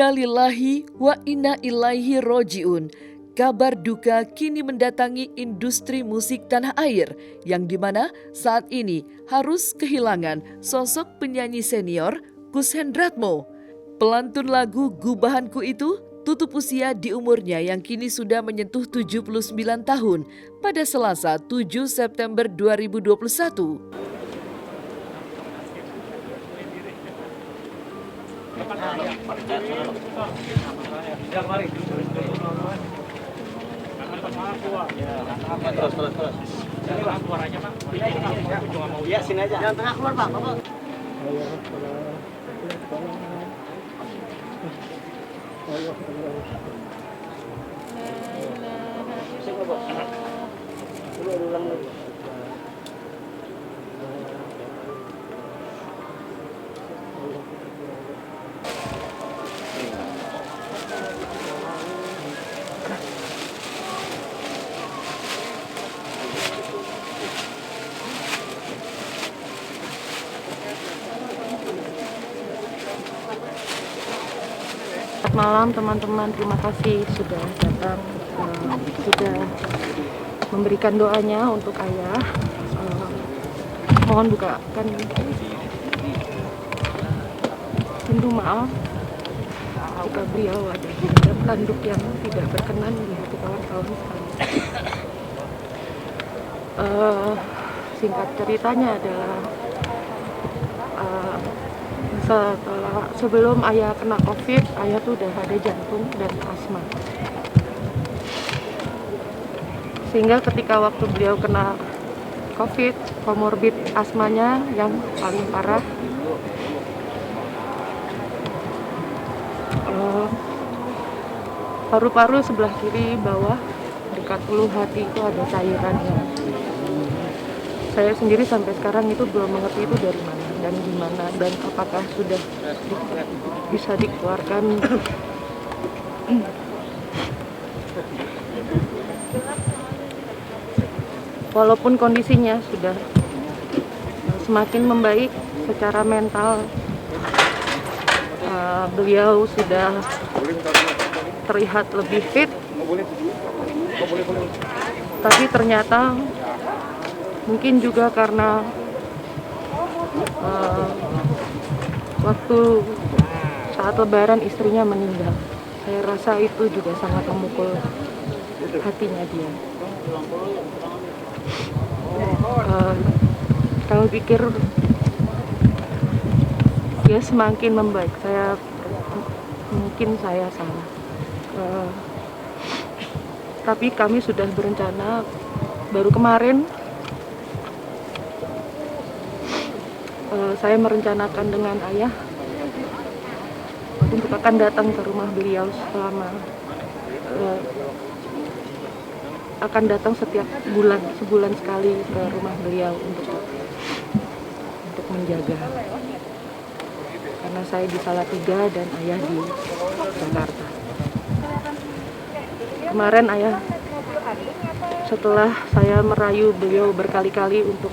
Innalillahi wa inna ilaihi roji'un. Kabar duka kini mendatangi industri musik tanah air yang dimana saat ini harus kehilangan sosok penyanyi senior Kus Hendratmo. Pelantun lagu Gubahanku itu tutup usia di umurnya yang kini sudah menyentuh 79 tahun pada Selasa 7 September 2021. Ya, sini aja. Jangan tengah keluar, Pak. Bapak. Selamat malam teman-teman, terima kasih sudah datang, sudah memberikan doanya untuk ayah. Mohon bukakan pintu maaf jika beliau ada tindak tanduk yang tidak berkenan di hati kawan-kawan sekalian. Singkat ceritanya adalah sebelum ayah kena COVID, ayah tuh udah ada jantung dan asma. Sehingga ketika waktu beliau kena COVID, komorbid asmanya yang paling parah, paru-paru sebelah kiri bawah dekat uluh hati itu ada cairannya. Saya sendiri sampai sekarang itu belum mengerti itu dari mana dan gimana dan apakah sudah bisa dikeluarkan. Walaupun kondisinya sudah semakin membaik secara mental, beliau sudah terlihat lebih fit, tapi ternyata mungkin juga karena waktu saat lebaran istrinya meninggal. Saya rasa itu juga sangat memukul hatinya dia. Kami pikir dia semakin membaik. Mungkin saya salah. Tapi kami sudah berencana baru kemarin. Saya merencanakan dengan ayah untuk akan datang ke rumah beliau selama akan datang setiap sebulan sekali ke rumah beliau untuk menjaga, karena saya di Salatiga dan ayah di Jakarta. Kemarin ayah, setelah saya merayu beliau berkali-kali untuk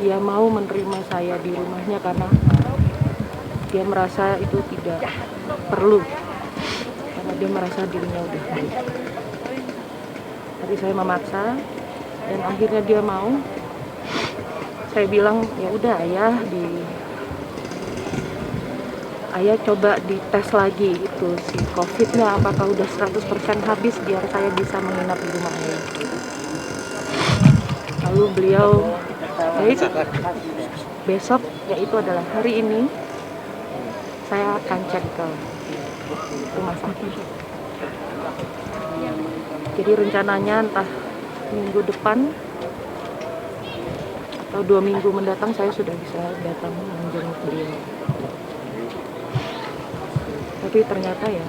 dia mau menerima saya di rumahnya karena dia merasa itu tidak perlu, karena dia merasa dirinya udah baik. Tapi saya memaksa dan akhirnya dia mau. Saya bilang ya udah ayah coba dites lagi itu si COVID-nya apakah udah 100% habis biar saya bisa menginap di rumah ayah. Lalu beliau baik, besok yaitu adalah hari ini saya akan cek ke rumah sakit. Jadi rencananya entah minggu depan atau 2 minggu mendatang saya sudah bisa datang menjenguk beliau. Tapi ternyata ya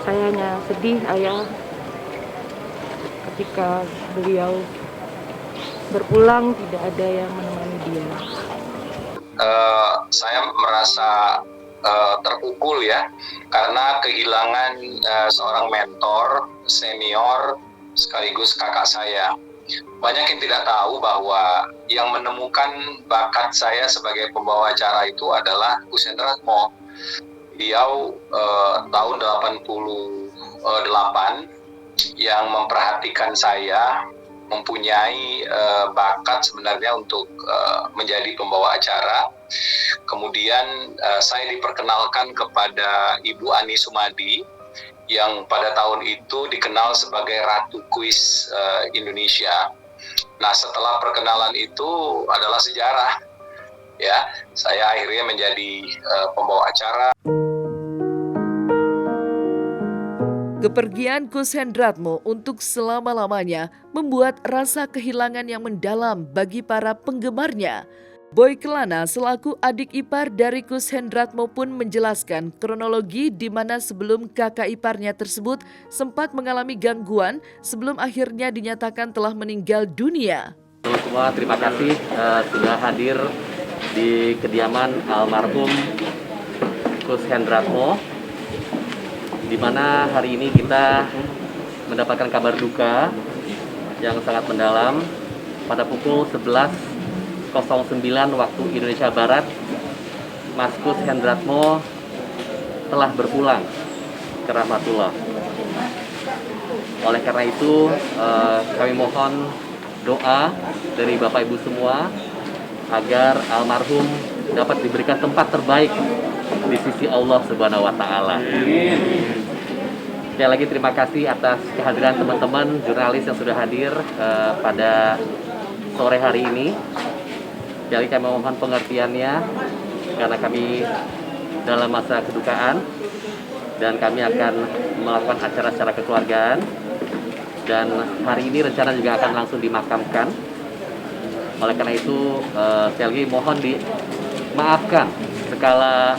saya hanya sedih ayah ketika beliau berpulang tidak ada yang menemani dia. Saya merasa terpukul ya, karena kehilangan seorang mentor senior sekaligus kakak saya. Banyak yang tidak tahu bahwa yang menemukan bakat saya sebagai pembawa acara itu adalah Kus Hendratmo. beliau tahun 88 yang memperhatikan saya, mempunyai bakat sebenarnya untuk menjadi pembawa acara. Kemudian saya diperkenalkan kepada Ibu Ani Sumadi yang pada tahun itu dikenal sebagai Ratu Kuis Indonesia. Nah, setelah perkenalan itu adalah sejarah, ya. Saya akhirnya menjadi pembawa acara. Kepergian Kus Hendratmo untuk selama-lamanya membuat rasa kehilangan yang mendalam bagi para penggemarnya. Boy Kelana selaku adik ipar dari Kus Hendratmo pun menjelaskan kronologi di mana sebelum kakak iparnya tersebut sempat mengalami gangguan sebelum akhirnya dinyatakan telah meninggal dunia. Semua terima kasih sudah hadir di kediaman almarhum Kus Hendratmo, di mana hari ini kita mendapatkan kabar duka yang sangat mendalam. Pada pukul 11.09 waktu Indonesia Barat, Mas Kus Hendratmo telah berpulang ke rahmatullah. Oleh karena itu, kami mohon doa dari Bapak Ibu semua agar almarhum dapat diberikan tempat terbaik di sisi Allah Subhanahu wa Ta'ala. Sekali lagi terima kasih atas kehadiran teman-teman jurnalis yang sudah hadir pada sore hari ini. Sekali lagi kami mohon pengertiannya karena kami dalam masa kedukaan dan kami akan melakukan acara secara kekeluargaan, dan hari ini rencana juga akan langsung dimakamkan. Oleh karena itu sekali lagi mohon dimaafkan segala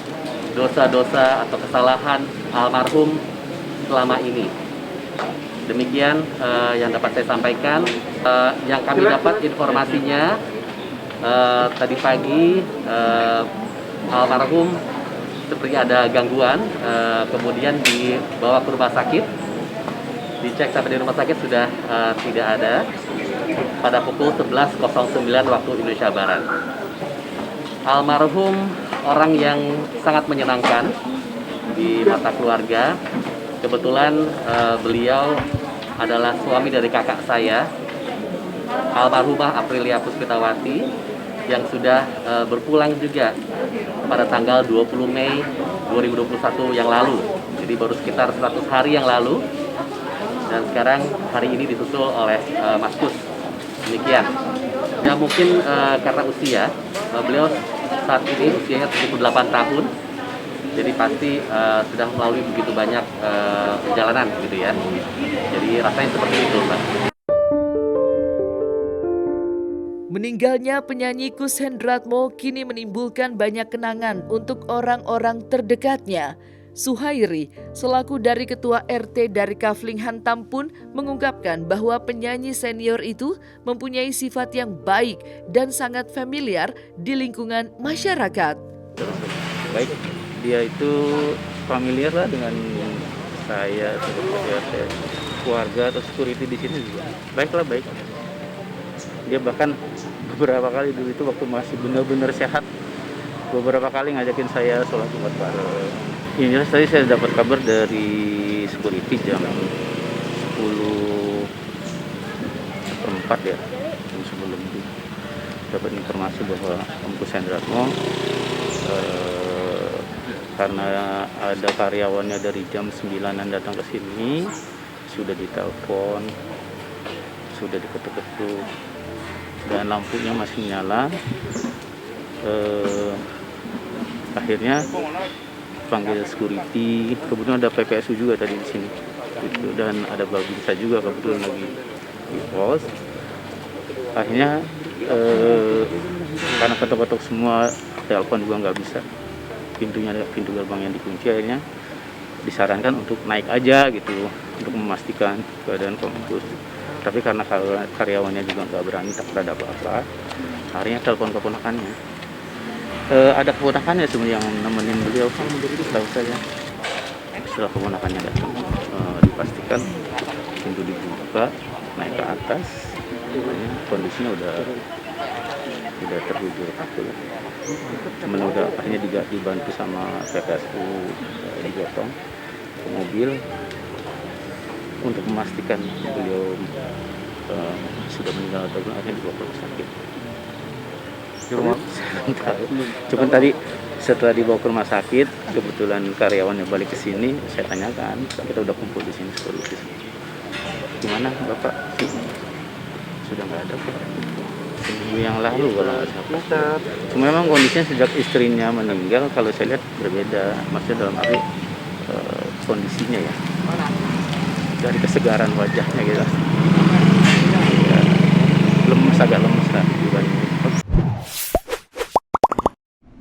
dosa-dosa atau kesalahan almarhum selama ini. Demikian yang dapat saya sampaikan. Yang kami dapat informasinya tadi pagi almarhum seperti ada gangguan, kemudian dibawa ke rumah sakit. Dicek sampai di rumah sakit sudah tidak ada pada pukul 11.09 waktu Indonesia Barat. Almarhum orang yang sangat menyenangkan di mata keluarga. Kebetulan beliau adalah suami dari kakak saya, almarhumah Aprilia Puspitawati, yang sudah berpulang juga pada tanggal 20 Mei 2021 yang lalu. Jadi baru sekitar 100 hari yang lalu. Dan sekarang hari ini disusul oleh Mas Kus. Demikian. Ya mungkin karena usia, beliau saat ini usianya 78 tahun. Jadi pasti sudah melalui begitu banyak perjalanan gitu ya. Jadi rasanya seperti itu, Pak. Meninggalnya penyanyi Kus Hendratmo kini menimbulkan banyak kenangan untuk orang-orang terdekatnya. Suhairi, selaku dari Ketua RT dari Kafling Hantam pun mengungkapkan bahwa penyanyi senior itu mempunyai sifat yang baik dan sangat familiar di lingkungan masyarakat. Baik, dia itu familiar lah dengan saya, keluarga atau security di sini juga. Baiklah, baik. Dia bahkan beberapa kali dulu itu waktu masih benar-benar sehat, beberapa kali ngajakin saya sholat Jumat bareng. Ini tadi saya dapat kabar dari security jam 10.04 ya, jam sebelum itu dapat informasi bahwa Om Kus Hendratmo karena ada karyawannya dari jam 9-an datang ke sini, sudah ditelepon, sudah diketuk-ketuk, dan lampunya masih nyala. Akhirnya panggil security, kebetulan ada PPSU juga tadi di sini, gitu, dan ada Babinsa juga kebetulan lagi di pos. Akhirnya karena ketok-ketok semua, telepon juga nggak bisa, pintu gerbang yang dikunci, akhirnya disarankan untuk naik aja gitu untuk memastikan keadaan Om Kus. Tapi karena karyawannya juga nggak berani takut ada apa-apa, akhirnya telepon keponakannya. Ada keponakannya sebenarnya yang nemenin beliau, tahu saya. Setelah keponakannya datang, dipastikan pintu dibuka, naik ke atas, kondisinya udah tidak terwujud gitu. Cuman udah akhirnya dibantu sama PPSU, digotong ke mobil untuk memastikan beliau sudah meninggal atau belum, akhirnya dibawa ke rumah sakit. Cuman tadi setelah dibawa ke rumah sakit, kebetulan karyawannya balik ke sini, saya tanyakan, kita udah kumpul di sini seperti itu. Gimana Bapak? Sudah nggak ada Pak. Seminggu yang lalu kalau nggak salah. Cuma memang kondisinya sejak istrinya meninggal, kalau saya lihat berbeda. Maksudnya dalam arti kondisinya ya, dari kesegaran wajahnya gitu. Ya, lemes, agak lemes lah.